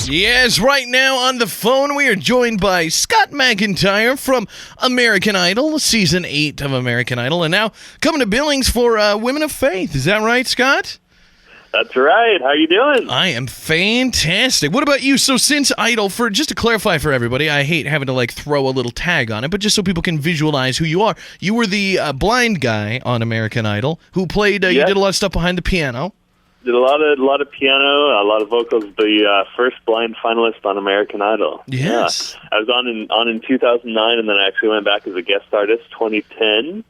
Yes, right now on the phone we are joined by Scott MacIntyre from American Idol, Season 8 of American Idol, and now coming to Billings for Women of Faith. Is that right, Scott? That's right. How you doing? I am fantastic. What about you? So since Idol, just to clarify for everybody, I hate having to throw a little tag on it, but just so people can visualize who you are. You were the blind guy on American Idol who played, Yes. You did a lot of stuff behind the piano. Did a lot of piano, a lot of vocals. The first blind finalist on American Idol. Yes. Yeah. I was on in 2009, and then I actually went back as a guest artist 2010,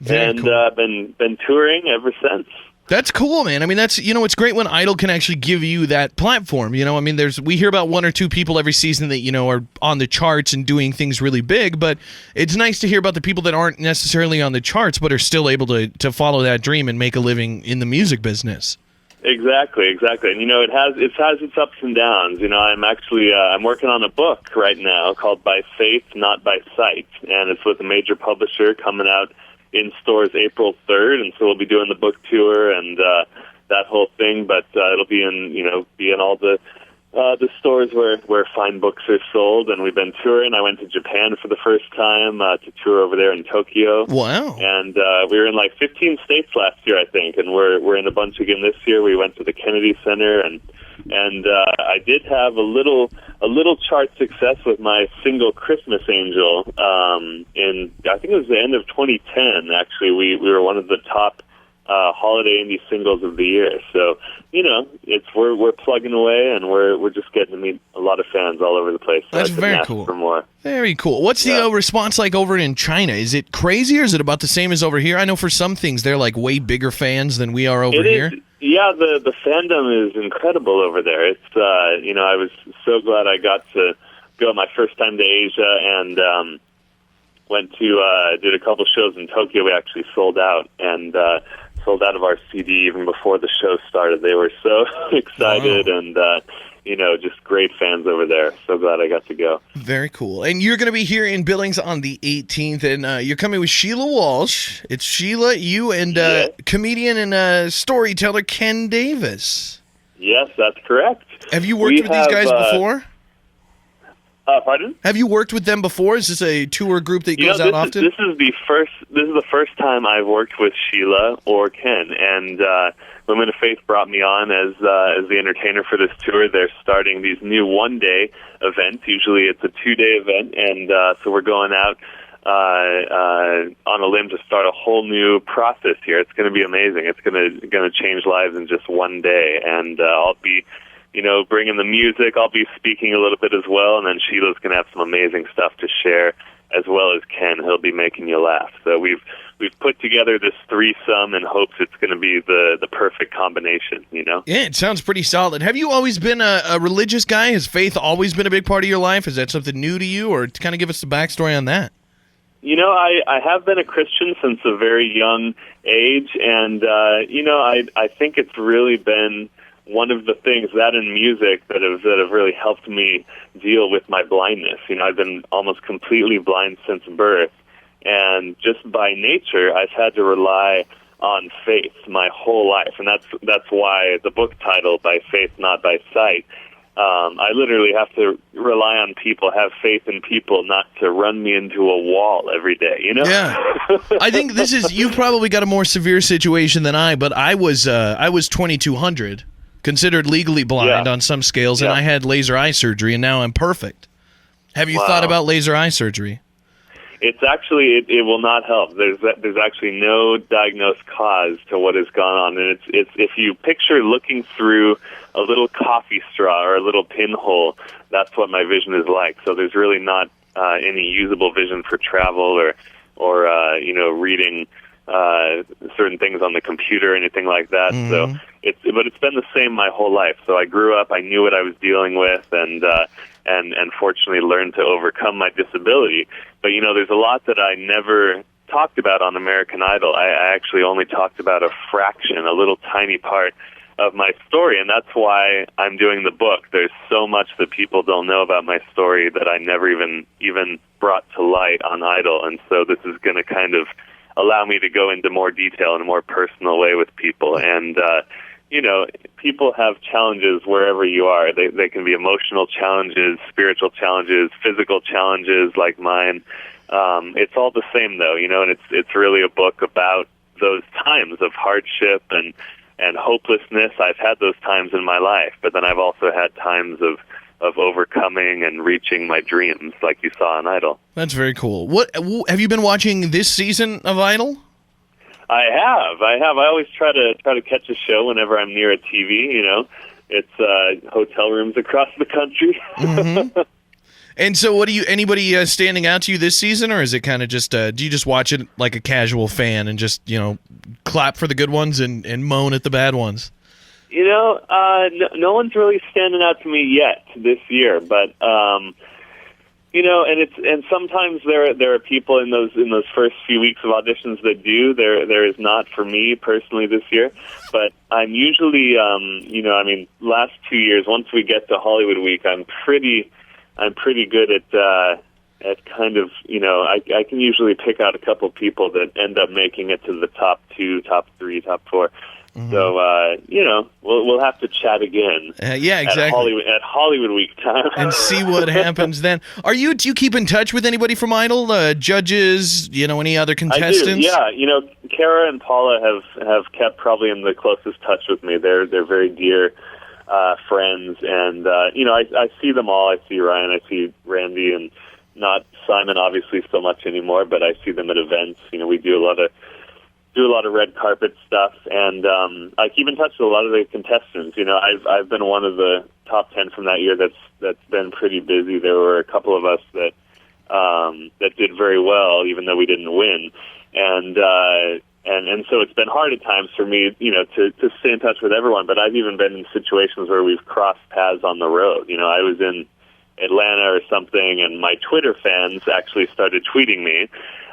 Very cool. Been touring ever since. That's cool, man. I mean, it's great when Idol can actually give you that platform. I mean, we hear about one or two people every season that, are on the charts and doing things really big, but it's nice to hear about the people that aren't necessarily on the charts, but are still able to follow that dream and make a living in the music business. Exactly. And it has its ups and downs. I'm working on a book right now called By Faith, Not by Sight, and it's with a major publisher coming out in stores April 3rd, and so we'll be doing the book tour and that whole thing. But it'll be in all the stores where fine books are sold, and we've been touring. I went to Japan for the first time to tour over there in Tokyo. Wow! And we were in 15 states last year, I think, and we're in a bunch again this year. We went to the Kennedy Center, and I did have a little chart success with my single Christmas Angel. In I think it was the end of 2010. Actually, we were one of the top holiday indie singles of the year. So we're plugging away, and we're just getting to meet a lot of fans all over the place. So That's I very ask cool. For more. Very cool. What's the response like over in China? Is it crazy, or is it about the same as over here? I know for some things they're way bigger fans than we are over here. Yeah, the fandom is incredible over there. It's I was so glad I got to go my first time to Asia, and went to did a couple shows in Tokyo. We actually sold out sold out of our CD even before the show started. They were so excited. Wow. And just great fans over there. So glad I got to go. Very cool. And you're going to be here in Billings on the 18th, and you're coming with Sheila Walsh. It's Sheila, you, and comedian and storyteller Ken Davis. Yes, that's correct. Have you worked with these guys before? Pardon? Have you worked with them before? Is this a tour group that goes out often? This is the first time I've worked with Sheila or Ken, and Women of Faith brought me on as the entertainer for this tour. They're starting these new one-day events. Usually it's a 2-day event, and so we're going out on a limb to start a whole new process here. It's going to be amazing. It's going to change lives in just one day, and I'll be bringing the music. I'll be speaking a little bit as well, and then Sheila's going to have some amazing stuff to share, as well as Ken. He'll be making you laugh. So we've put together this threesome in hopes it's going to be the perfect combination, Yeah, it sounds pretty solid. Have you always been a religious guy? Has faith always been a big part of your life? Is that something new to you, or kind of give us the backstory on that? I have been a Christian since a very young age, and, I think it's really been one of the things that in music that have really helped me deal with my blindness. I've been almost completely blind since birth, and just by nature, I've had to rely on faith my whole life, and that's why the book title, By Faith, Not by Sight. I literally have to rely on people, have faith in people, not to run me into a wall every day, Yeah. I think you've probably got a more severe situation than I, but I was 2200. Considered legally blind on some scales, and I had laser eye surgery, and now I'm perfect. Have you thought about laser eye surgery? It's actually it will not help. There's actually no diagnosed cause to what has gone on, and it's if you picture looking through a little coffee straw or a little pinhole, that's what my vision is like. So there's really not any usable vision for travel or reading certain things on the computer or anything like that. Mm-hmm. So it's been the same my whole life. So I grew up, I knew what I was dealing with, and fortunately learned to overcome my disability. But there's a lot that I never talked about on American Idol. I actually only talked about a fraction, a little tiny part of my story, and that's why I'm doing the book. There's so much that people don't know about my story that I never even brought to light on Idol, and so this is going to kind of allow me to go into more detail in a more personal way with people. And people have challenges wherever you are. They can be emotional challenges, spiritual challenges, physical challenges like mine. It's all the same, though, and it's really a book about those times of hardship and hopelessness. I've had those times in my life, but then I've also had times of overcoming and reaching my dreams, like you saw on Idol. That's very cool. What have you been watching this season of Idol? I have. I always try to catch a show whenever I'm near a TV. It's hotel rooms across the country. Mm-hmm. And so, anybody standing out to you this season, or is it kind of just do you just watch it like a casual fan and just clap for the good ones and moan at the bad ones? No one's really standing out to me yet this year, but and sometimes there are people in those first few weeks of auditions that do. There is not for me personally this year, but I'm usually last 2 years, once we get to Hollywood Week, I'm pretty good at kind of, I can usually pick out a couple people that end up making it to the top 2, top 3, top 4. Mm-hmm. So, we'll have to chat again. Yeah, exactly. At Hollywood Week time. And see what happens then. Do you keep in touch with anybody from Idol? Judges, any other contestants? I do, yeah. Kara and Paula have kept probably in the closest touch with me. They're very dear friends, and I see them all. I see Ryan, I see Randy, and not Simon obviously so much anymore, but I see them at events. We do a lot of red carpet stuff, and I keep in touch with a lot of the contestants. I've been one of the top 10 from that year that's been pretty busy. There were a couple of us that did very well, even though we didn't win, and so it's been hard at times for me, to stay in touch with everyone. But I've even been in situations where we've crossed paths on the road. I was in Atlanta or something, and my Twitter fans actually started tweeting me.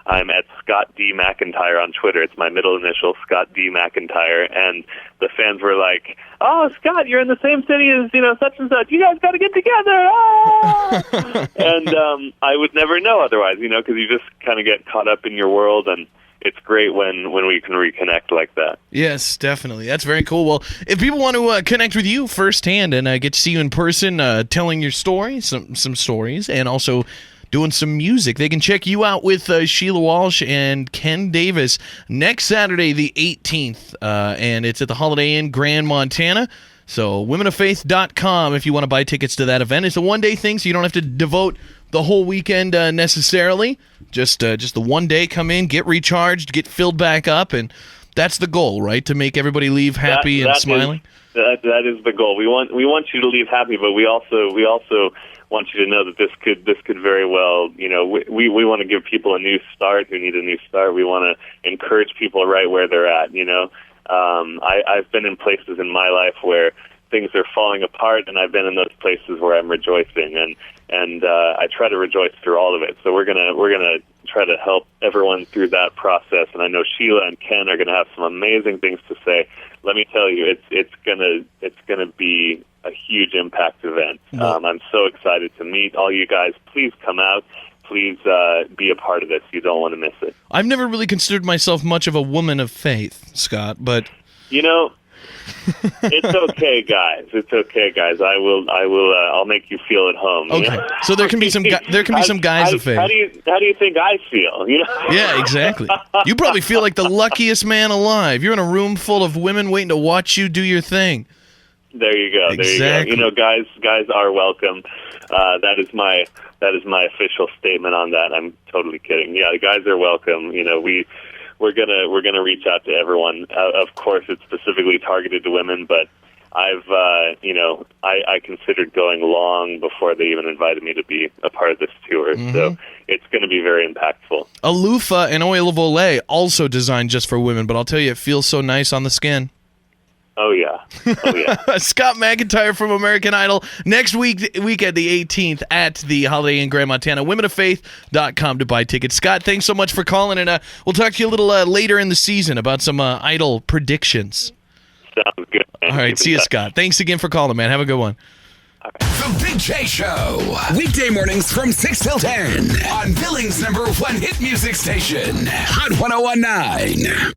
I'm at Scott D. MacIntyre on Twitter. It's my middle initial, Scott D. MacIntyre. And the fans were like, "Oh, Scott, you're in the same city as, such and such. You guys got to get together." Ah! And I would never know otherwise, because you just kind of get caught up in your world, and it's great when we can reconnect like that. Yes, definitely. That's very cool. Well, if people want to connect with you firsthand and get to see you in person, telling your story, some stories, and also doing some music, they can check you out with Sheila Walsh and Ken Davis next Saturday, the 18th, and it's at the Holiday Inn, Grand Montana. So womenoffaith.com if you want to buy tickets to that event. It's a one-day thing, so you don't have to devote the whole weekend necessarily. Just the one day, come in, get recharged, get filled back up, and that's the goal, right? To make everybody leave happy and smiling. That is the goal. We want you to leave happy, but we also want you to know that this could very well, we want to give people a new start who need a new start. We want to encourage people right where they're at. I've been in places in my life where things are falling apart, and I've been in those places where I'm rejoicing, and I try to rejoice through all of it. So we're gonna try to help everyone through that process, and I know Sheila and Ken are gonna have some amazing things to say. Let me tell you, it's gonna be a huge impact event. I'm so excited to meet all you guys. Please come out. Please be a part of this. You don't want to miss it. I've never really considered myself much of a woman of faith, Scott, but it's okay, guys. It's okay, guys. I'll make you feel at home. Okay. So there can be some guys of faith. How do you think I feel? Yeah, exactly. You probably feel like the luckiest man alive. You're in a room full of women waiting to watch you do your thing. There you go. Exactly. There you go. Guys are welcome. That is my official statement on that. I'm totally kidding. Yeah, the guys are welcome. We're gonna reach out to everyone. Of course, it's specifically targeted to women, but I considered going long before they even invited me to be a part of this tour. Mm-hmm. So it's going to be very impactful. A loofah and oil of Olay, also designed just for women, but I'll tell you, it feels so nice on the skin. Oh, yeah. Scott MacIntyre from American Idol. Next weekend, the 18th, at the Holiday Inn, Grand Montana. womenoffaith.com to buy tickets. Scott, thanks so much for calling, and we'll talk to you a little later in the season about some Idol predictions. Sounds good, man. All right, see you, Scott. Thanks again for calling, man. Have a good one. The Big J Show. Weekday mornings from 6 till 10 on Billings' #1 hit music station, Hot 101.9.